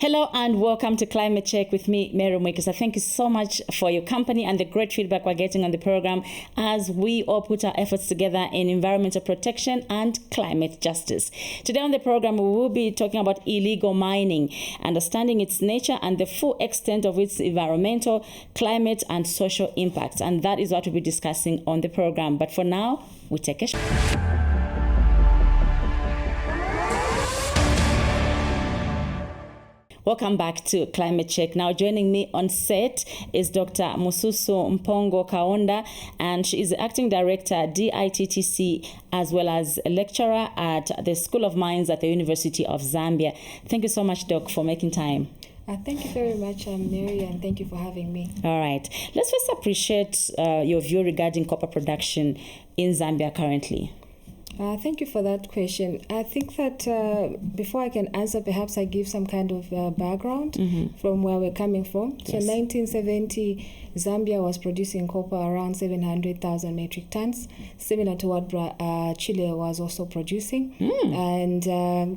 Hello and welcome to Climate Check with me, Mary Mwiikisa. Thank you so much for your company and the great feedback we're getting on the program as we all put our efforts together in environmental protection and climate justice. Today on the program, we will be talking about illegal mining, understanding its nature and the full extent of its environmental, climate and social impacts. And that is what we'll be discussing on the program. But for now, we take a Welcome back to Climate Check. Now joining me on set is Dr. Mususu Mpongo Kaonda, and she is the Acting Director at DITTC as well as a lecturer at the School of Mines at the University of Zambia. Thank you so much, Doc, for making time. Thank you very much, Mary, and thank you for having me. All right. Let's first appreciate your view regarding copper production in Zambia currently. Thank you for that question. I think that before I can answer, perhaps I give some kind of background from where we're coming from. Yes. So 1970, Zambia was producing copper around 700,000 metric tons, similar to what Chile was also producing. And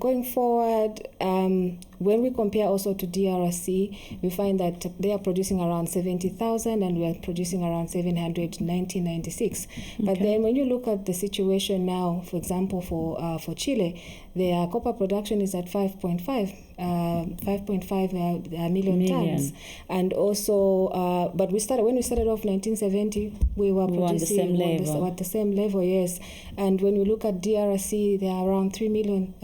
going forward, when we compare also to DRC, we find that they are producing around 70,000 and we are producing around 700 in 1996. But then when you look at the situation now, for example, for Chile, their copper production is at 5.5 million tons. And also, but when we started off 1970, we were producing at the same level, yes. And when you look at DRC, there are around 3 million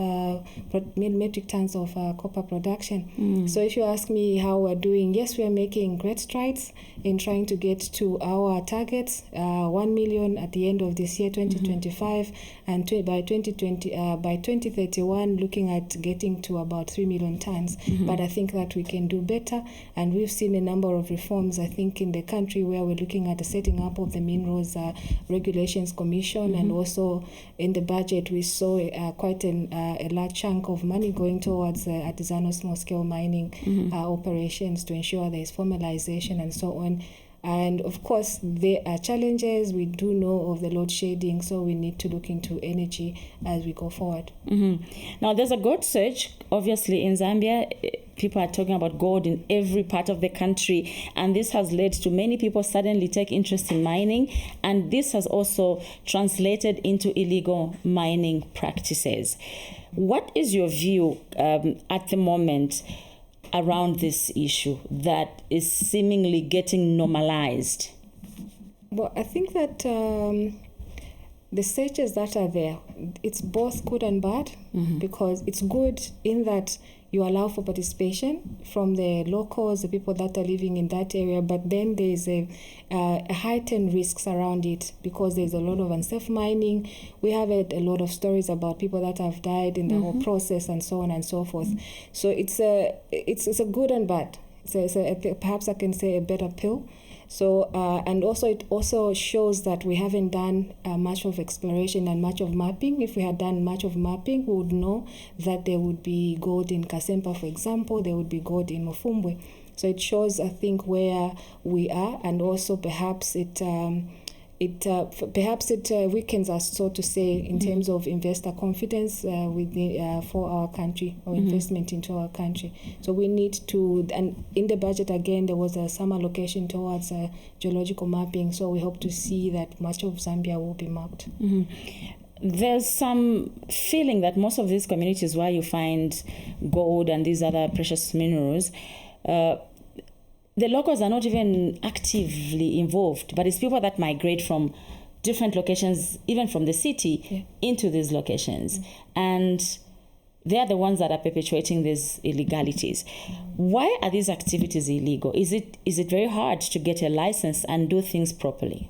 metric tons of copper production. So if you ask me how we're doing, yes, we are making great strides in trying to get to our targets, 1 million at the end of this year, 2025, and by 2031, looking at getting to about 3 million tons. But I think that we can do better, and we've seen a number of reforms, I think, in the country where we're looking at the setting up of the Minerals Regulations Commission, and also in the budget we saw quite a large chunk of money going towards artisanal small-scale mining operations to ensure there is formalization and so on. And of course, there are challenges. We do know of the load shedding, so we need to look into energy as we go forward. Now, there's a gold surge, obviously, in Zambia. People are talking about gold in every part of the country, and this has led to many people suddenly take interest in mining, and this has also translated into illegal mining practices. What is your view at the moment around this issue that is seemingly getting normalized? Well, I think that the searches that are there, it's both good and bad, because it's good in that you allow for participation from the locals, the people that are living in that area, but then there's a heightened risks around it because there's a lot of unsafe mining. We have a lot of stories about people that have died in the whole process and so on and so forth. So it's a good and bad. Perhaps I can say a better pill. So and also it also shows that we haven't done much of exploration and much of mapping. If we had done much of mapping, we would know that there would be gold in Kasempa, for example, there would be gold in Mofumbwe. So it shows, I think, where we are, and also perhaps it weakens us, so to say, in terms of investor confidence for our country, or investment into our country. So we need to, and in the budget again, there was some allocation towards geological mapping. So we hope to see that much of Zambia will be mapped. There's some feeling that most of these communities where you find gold and these other precious minerals, the locals are not even actively involved, but it's people that migrate from different locations, even from the city, into these locations. And they are the ones that are perpetuating these illegalities. Why are these activities illegal? Is it very hard to get a license and do things properly?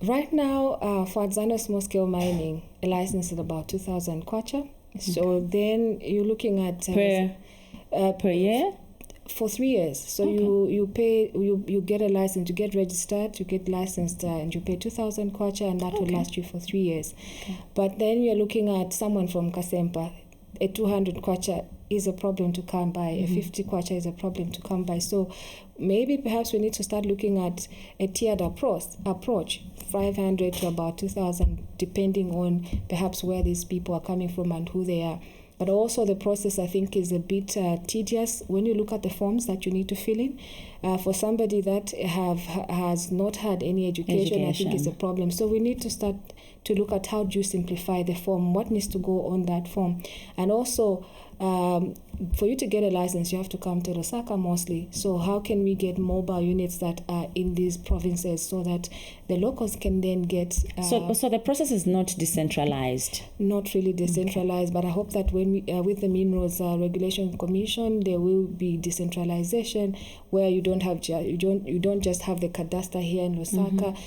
Right now, for artisanal small-scale mining, a license is about 2,000 kwacha. So then you're looking at... per year? For 3 years. So you pay, you get a license, you get registered, you get licensed, and you pay 2,000 kwacha, and that will last you for 3 years. But then you're looking at someone from Kasempa, a 200 kwacha is a problem to come by, a 50 kwacha is a problem to come by. So maybe perhaps we need to start looking at a tiered approach, 500 to about 2,000, depending on perhaps where these people are coming from and who they are. But also the process, I think, is a bit tedious when you look at the forms that you need to fill in. For somebody that has not had any education, I think it's a problem. So we need to start to look at how do you simplify the form, what needs to go on that form. And also, for you to get a license, you have to come to Lusaka mostly. So how can we get mobile units that are in these provinces so that the locals can then get... So the process is not decentralized? Not really decentralized, but I hope that when we, with the Minerals Regulation Commission, there will be decentralization where you don't just have the cadastre here in Lusaka,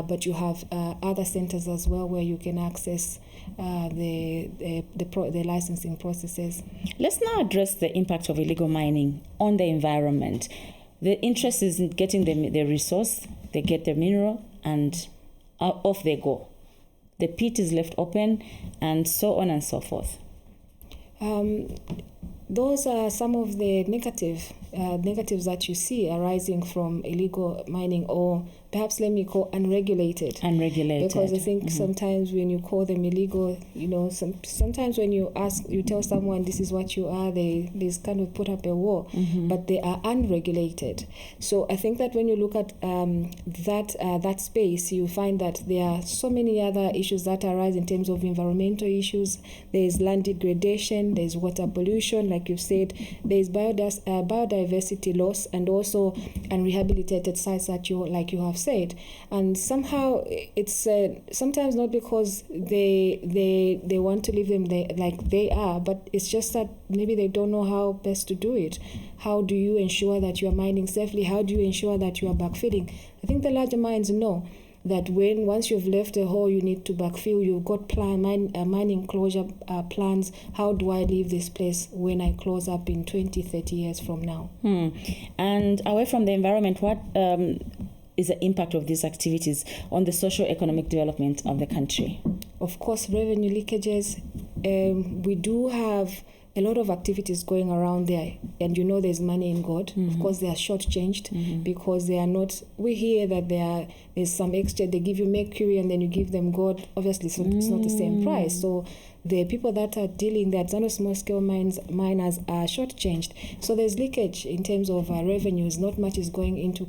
but you have other centers as well where you can access the licensing processes. Let's now address the impact of illegal mining on the environment. The interest is in getting the resource, they get the mineral, and off they go. The pit is left open, and so on and so forth. Those are some of the negatives that you see arising from illegal mining, or perhaps let me call unregulated. Because I think sometimes when you call them illegal, sometimes when you tell someone this is what you are, they kind of put up a wall, but they are unregulated. So I think that when you look at that space, you find that there are so many other issues that arise in terms of environmental issues. There is land degradation, there is water pollution, like you've said, there is biodiversity loss, and also unrehabilitated sites that you have said. And somehow it's sometimes not because they want to leave them there like they are, but it's just that maybe they don't know how best to do it. How do you ensure that you are mining safely? How do you ensure that you are backfilling? I think the larger mines know that once you've left a hole, you need to backfill. You've got mining closure plans. How do I leave this place when I close up in 20, 30 years from now? And away from the environment, what is the impact of these activities on the socio-economic development of the country? Of course, revenue leakages. We do have a lot of activities going around there, and there's money in God. Of course, they are shortchanged because they are not. We hear that there's some extra. They give you mercury and then you give them gold. Obviously, so it's not the same price. So the people that are dealing that small scale miners are shortchanged. So there's leakage in terms of revenues. Not much is going into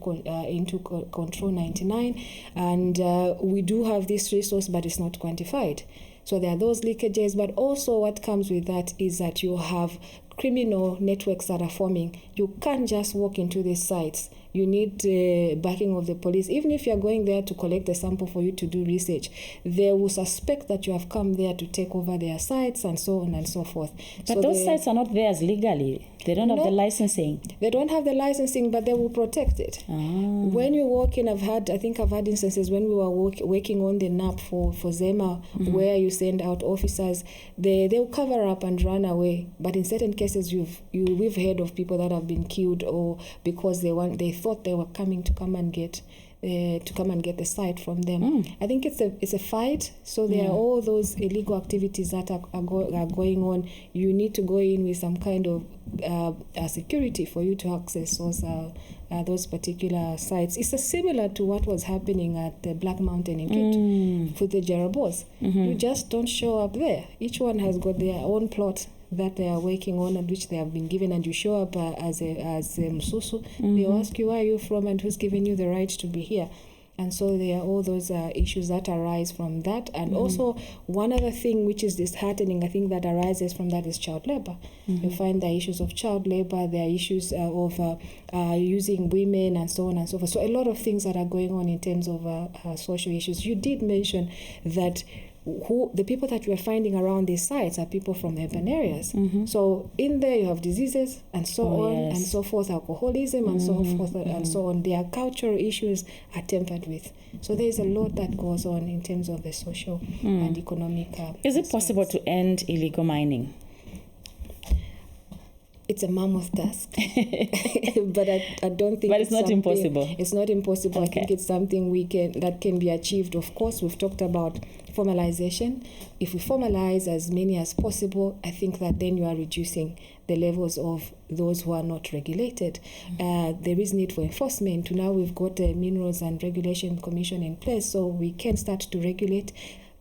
Control 99, and we do have this resource, but it's not quantified. So there are those leakages, but also what comes with that is that you have criminal networks that are forming. You can't just walk into these sites. You need backing of the police. Even if you're going there to collect a sample for you to do research, they will suspect that you have come there to take over their sites and so on and so forth. But so those sites are not theirs legally. They don't have the licensing. They don't have the licensing, but they will protect it. When you walk in, I've had instances when we were working on the NAP for Zema, where you send out officers, they'll cover up and run away. But in certain cases, we've heard of people that have been killed, or because they thought they were coming to come and get the site from them. I think it's a fight. So there are all those illegal activities that are going on. You need to go in with some kind of security for you to access those particular sites. It's similar to what was happening at the Black Mountain in Kit for the Jerabos. You just don't show up there. Each one has got their own plot that they are working on and which they have been given, and you show up as a Msusu. They'll ask you where are you from and who's given you the right to be here. And so there are all those issues that arise from that. And also one other thing which is disheartening, I think, that arises from that is child labor. You find there are issues of child labor, there are issues of using women and so on and so forth. So a lot of things that are going on in terms of social issues. You did mention that the people that we're finding around these sites are people from urban areas. So in there you have diseases and so on and so forth, alcoholism and so forth and so on. Their cultural issues are tempered with. So there's a lot that goes on in terms of the social and economic Is it possible to end illegal mining? It's a mammoth task, but I don't think. But it's not impossible. It's not impossible. Okay. I think it's something that can be achieved. Of course, we've talked about formalization. If we formalize as many as possible, I think that then you are reducing the levels of those who are not regulated. There is need for enforcement. Now we've got a Minerals and Regulation Commission in place, so we can start to regulate.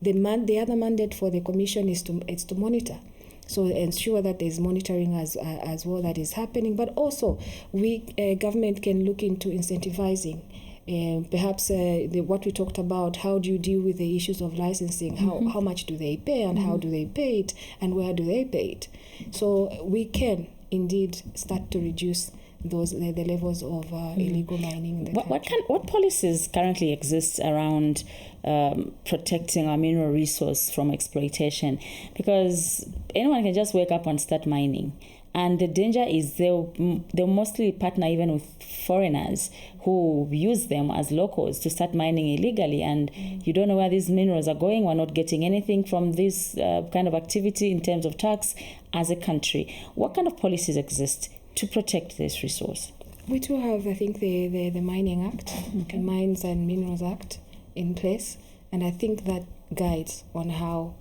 The other mandate for the commission is to monitor. So ensure that there's monitoring as well that is happening. But also, government can look into incentivizing. Perhaps what we talked about, how do you deal with the issues of licensing? How much do they pay, and how do they pay it, and where do they pay it? So we can indeed start to reduce the levels of illegal mining in the country. What policies currently exist around protecting our mineral resource from exploitation? Because anyone can just wake up and start mining. And the danger is they'll mostly partner even with foreigners who use them as locals to start mining illegally. And you don't know where these minerals are going. We're not getting anything from this kind of activity in terms of tax as a country. What kind of policies exist to protect this resource? We do have, I think, the Mining Act, the Mines and Minerals Act in place. And I think that guides on how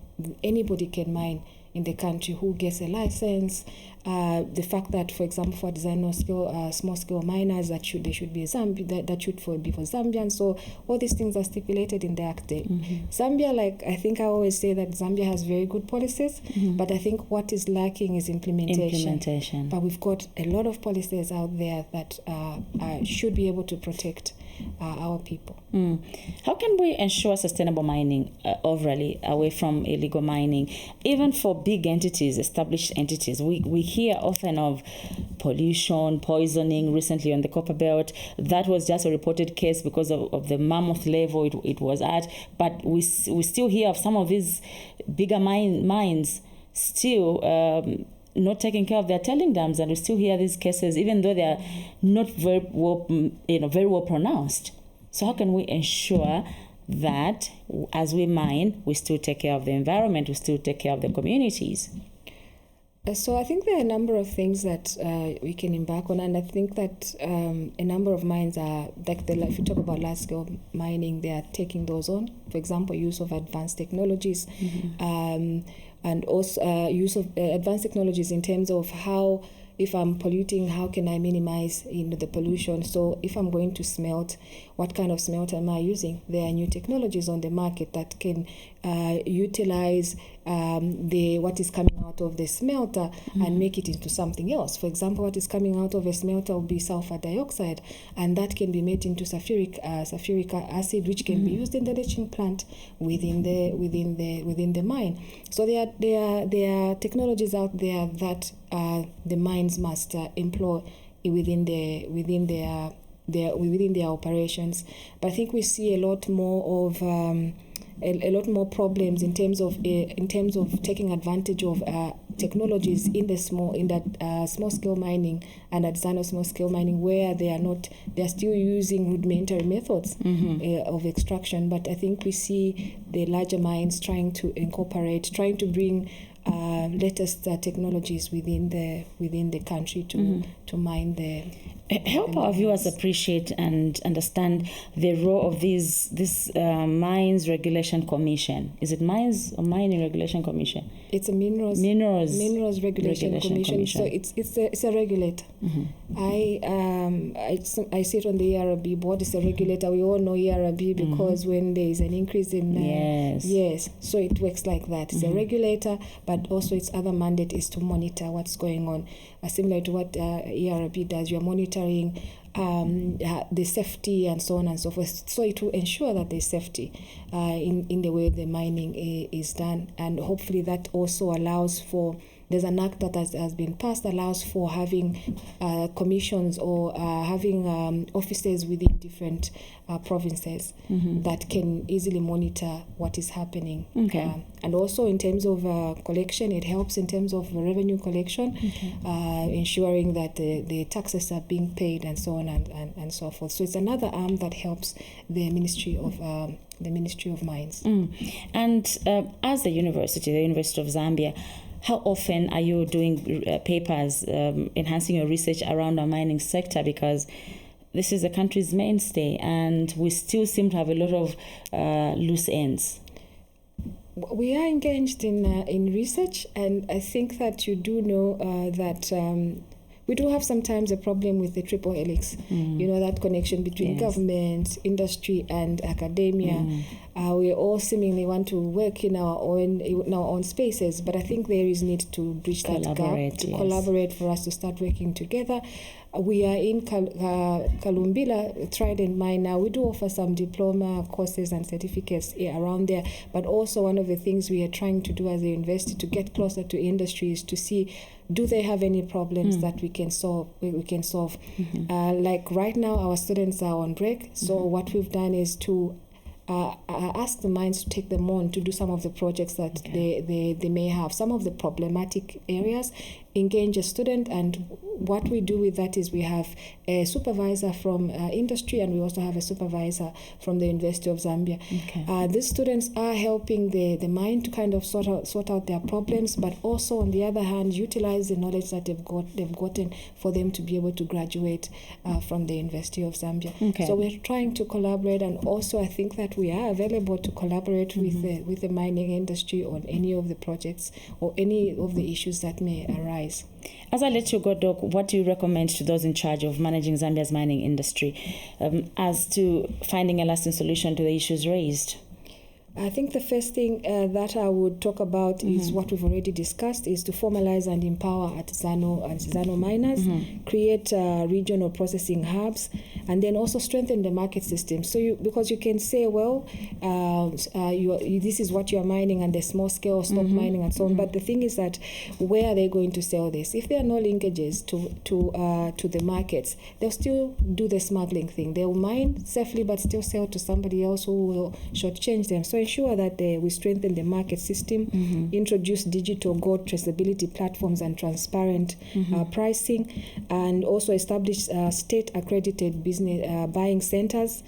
anybody can mine in the country, who gets a license, the fact that, for example, for small-scale miners, they should be Zambia, that should be for Zambians. So all these things are stipulated in the Act. Zambia, I think I always say that Zambia has very good policies, but I think what is lacking is implementation. But we've got a lot of policies out there that should be able to protect our people. How can we ensure sustainable mining overall, away from illegal mining, even for big entities, established entities? We hear often of pollution, poisoning. Recently on the Copper Belt, that was just a reported case because of the mammoth level it was at. But we still hear of some of these bigger mines still not taking care of their tailing dams, and we still hear these cases, even though they are not very well pronounced. So how can we ensure that as we mine, we still take care of the environment, we still take care of the communities? So I think there are a number of things that we can embark on, and I think that a number of mines are, if you talk about large-scale mining, they are taking those on. For example, use of advanced technologies, and also use of advanced technologies in terms of how, if I'm polluting, how can I minimize the pollution? So if I'm going to smelt, what kind of smelter am I using? There are new technologies on the market that can utilize what is coming out of the smelter and make it into something else. For example, what is coming out of a smelter will be sulfur dioxide, and that can be made into sulfuric acid, which can be used in the leaching plant within the mine. So there are technologies out there that the mines must employ within their operations. But I think we see a lot more of a lot more problems in terms of taking advantage of technologies in small scale mining and artisanal small scale mining, where they are still using rudimentary methods of extraction. But I think we see the larger mines trying to bring latest technologies within the country to mine the. Help our viewers appreciate and understand the role of this Mines Regulation Commission. Is it Mines or Mining Regulation Commission? It's a Minerals Regulation Commission. So it's a regulator. I sit on the ERB board. It's a regulator. We all know ERB because when there is an increase in so it works like that. It's a regulator, but also its other mandate is to monitor what's going on. Similar to what ERB does, you're monitoring the safety and so on and so forth. So it will ensure that there's safety in the way the mining is done, and hopefully that also allows for. There's an act that has been passed, allows for having commissions or having offices within different provinces that can easily monitor what is happening. And also in terms of collection, it helps in terms of revenue collection, ensuring that the taxes are being paid and so on and so forth. So it's another arm that helps the Ministry of Mines. And as the University of Zambia, how often are you doing papers, enhancing your research around our mining sector? Because this is the country's mainstay, and we still seem to have a lot of loose ends. We are engaged in research, and I think that you do know that we do have sometimes a problem with the triple helix, that connection between government, industry, and academia. We all seemingly want to work in our own spaces, but I think there is need to bridge that gap, to collaborate for us to start working together. We are in Kalumbila, Trident Mine now. We do offer some diploma courses and certificates around there, but also one of the things we are trying to do as a university to get closer to industry is to see, do they have any problems that we can solve? Like right now, our students are on break, so what we've done is to ask the mines to take them on to do some of the projects that they may have, some of the problematic areas, engage a student, and what we do with that is we have a supervisor from industry, and we also have a supervisor from the University of Zambia. These students are helping the mine to kind of sort out their problems, but also on the other hand utilize the knowledge that they've gotten for them to be able to graduate from the University of Zambia. So we're trying to collaborate, and also I think that we are available to collaborate with the mining industry on any of the projects or any of the issues that may arise. As I let you go, Doc, what do you recommend to those in charge of managing Zambia's mining industry as to finding a lasting solution to the issues raised? I think the first thing that I would talk about is what we've already discussed, is to formalize and empower artisanal miners, create regional processing hubs, and then also strengthen the market system. So because you can say, well, this is what you're mining, and the small scale stock mining and so on. But the thing is that where are they going to sell this? If there are no linkages to the markets, they'll still do the smuggling thing. They'll mine safely but still sell to somebody else who will shortchange them. So ensure that we strengthen the market system, introduce digital gold traceability platforms and transparent pricing, and also establish state-accredited business buying centers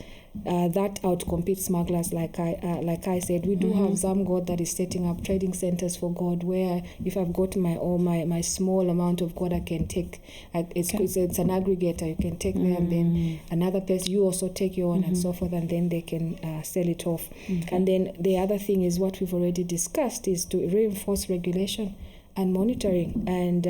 that outcompete smugglers. Like I said, we do have some gold that is setting up trading centers for gold, where if I've got my small amount of gold, I can take. It's an aggregator. You can take there, and then another person, you also take your own, and so forth, and then they can sell it off. And then the other thing is what we've already discussed, is to reinforce regulation and monitoring. And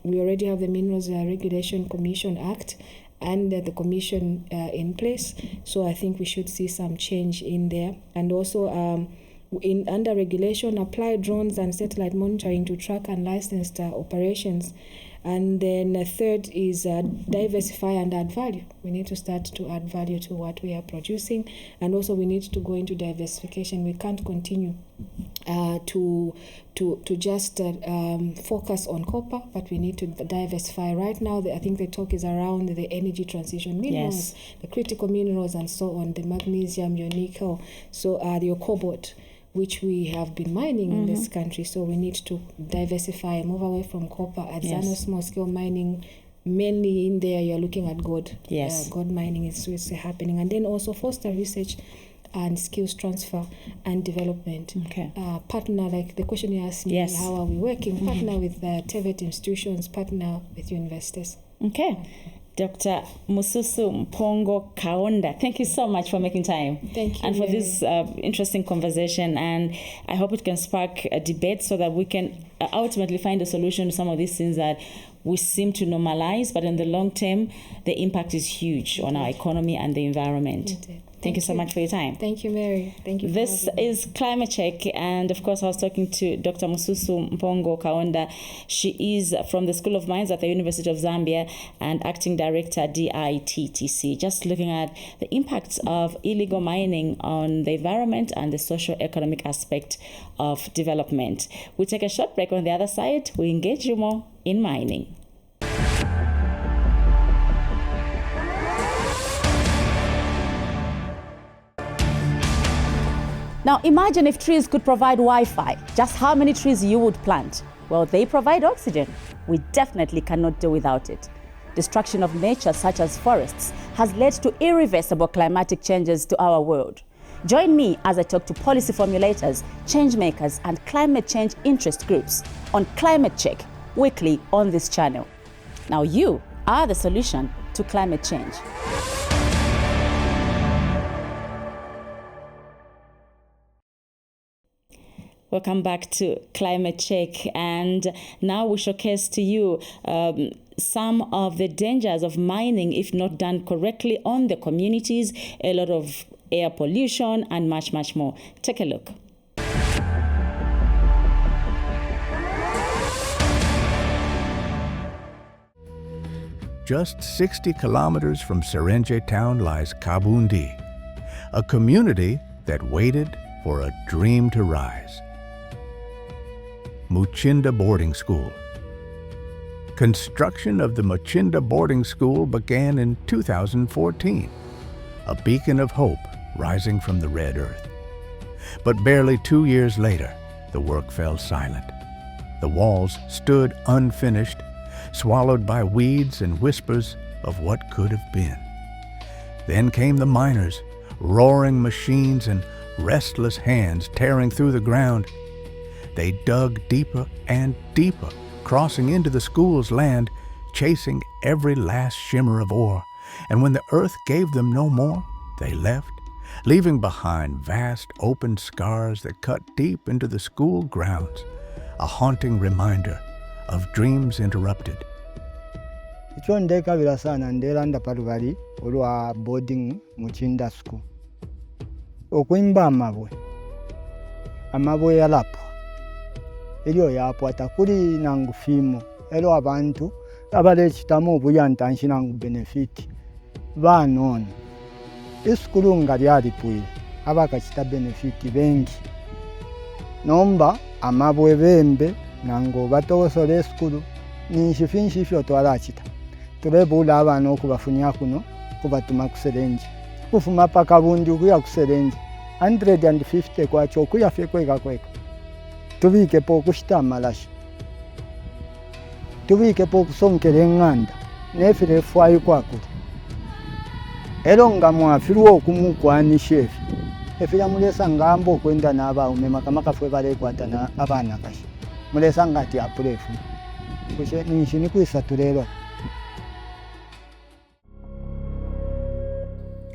we already have the Minerals Regulation Commission Act and the commission in place. So I think we should see some change in there. And also under regulation, apply drones and satellite monitoring to track unlicensed operations. And then third is diversify and add value. We need to start to add value to what we are producing, and also we need to go into diversification. We can't continue to just focus on copper, but we need to diversify. Right now, I think the talk is around the energy transition minerals, the critical minerals, and so on, the magnesium, your nickel, so your cobalt, which we have been mining in this country. So we need to diversify, move away from copper, artisanal small-scale mining. Mainly in there, you're looking at gold. Gold mining is happening. And then also foster research and skills transfer and development. Partner, like the question you asked me, how are we working? Partner with TVET institutions, partner with universities. Dr. Mususu Mpongo Kaunda, thank you so much for making time. Thank you. And for this interesting conversation. And I hope it can spark a debate so that we can ultimately find a solution to some of these things that we seem to normalize, but in the long term, the impact is huge on our economy and the environment. Thank you so much for your time. Thank you, Mary. Thank you. This is Climate Check, and of course I was talking to Dr. Mususu Mpongo Kaunda. She is from the School of Mines at the University of Zambia and Acting Director DITTC, just looking at the impacts of illegal mining on the environment and the socio-economic aspect of development. We'll take a short break. On the other side, we engage you more in mining. Now imagine if trees could provide Wi-Fi, just how many trees you would plant? Well, they provide oxygen. We definitely cannot do without it. Destruction of nature, such as forests, has led to irreversible climatic changes to our world. Join me as I talk to policy formulators, change makers, and climate change interest groups on Climate Check, weekly on this channel. Now you are the solution to climate change. Welcome back to Climate Check, and now we showcase to you some of the dangers of mining if not done correctly on the communities, a lot of air pollution and much, much more. Take a look. Just 60 kilometers from Serenje town lies Kabundi, a community that waited for a dream to rise. Muchinda Boarding School. Construction of the Muchinda Boarding School began in 2014, a beacon of hope rising from the red earth. But barely 2 years later, the work fell silent. The walls stood unfinished, swallowed by weeds and whispers of what could have been. Then came the miners, roaring machines and restless hands tearing through the ground. They dug deeper and deeper, crossing into the school's land, chasing every last shimmer of ore. And when the earth gave them no more, they left, leaving behind vast open scars that cut deep into the school grounds, a haunting reminder of dreams interrupted. Icho ndekabira sana ndelanda palubali olwa boarding Muchinda school. Okwimba amabwe yalapwa. Elio yapwata kuli nangu fimo. Elo abantu abale chitamo obuyantanshi nangu benefit. Banona. Iskulu nga lyalipwile abakachita benefit bengi. Nomba amabwe bembe nango batosole eskulu nishifinshifyo twalachita. Tulebula abana okubafunya kuno kubatuma kuserenje. Kufuma paka bundi kuya kuserenje. 150 kwacho kuya fekweka. Tubike po kushita malashi. Tubike po kusonkele nganda. Nefile fwayi kwakuli. Elo nga mwafiruwa okumukwana shefi. Efila mulesa ngambo kwenda naba umema kamaka fwe bale kwata na abana kashi. Mulesa ngati apulefu. Kushe nishini kuisatulelo.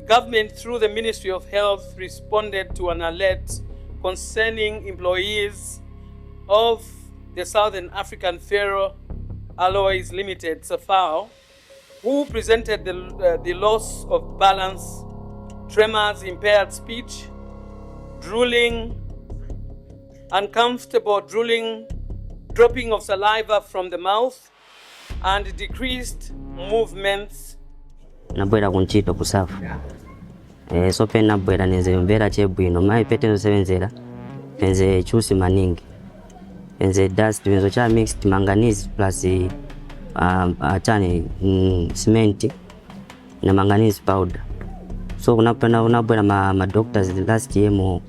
Government, through the Ministry of Health, responded to an alert concerning employees of the Southern African Ferro Alloys Limited, SAFAO, who presented the loss of balance, tremors, impaired speech, drooling, uncomfortable drooling, dropping of saliva from the mouth, and decreased movements. Nabwera kunchito kusafu. So pena nabwera neze mbera chebwino mai pete no sevenzera. Nze chusi maningi. Nze dust wenzo cha mixed manganese plus cement na manganese powder. So unabwera ma doctors last year mu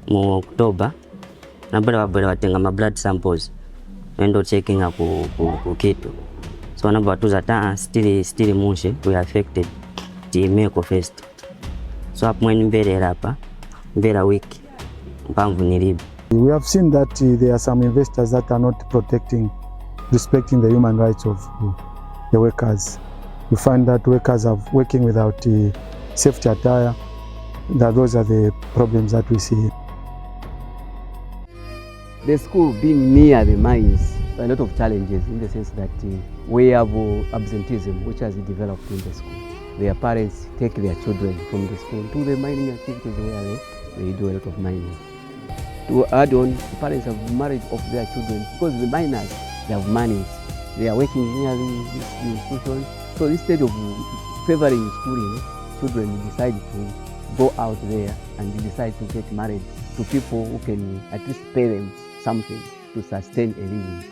October. Nabwera watenga ma blood samples. Wendo checking ku kitu. So nabwa tuza still mushe we affected the meko first. So apmweni mbere rapa mbera wiki mpamvu nilibi. We have seen that there are some investors that are not respecting the human rights of the workers. You find that workers are working without safety attire. Those are the problems that we see. The school being near the mines, a lot of challenges in the sense that we have absenteeism which has developed in the school. Their parents take their children from the school to the mining activities where they do a lot of mining. To add on, the parents have married off their children because the miners, they have money. They are working near the institution. So instead of favoring schooling, children decide to go out there and decide to get married to people who can at least pay them something to sustain a living.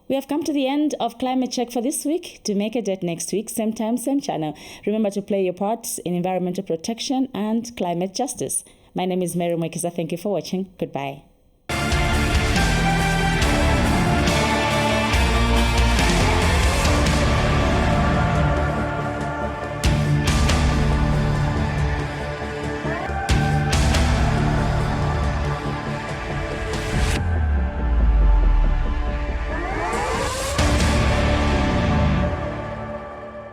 We have come to the end of Climate Check for this week. To make a date next week, same time, same channel. Remember to play your part in environmental protection and climate justice. My name is Mary Mwiikisa. Thank you for watching. Goodbye.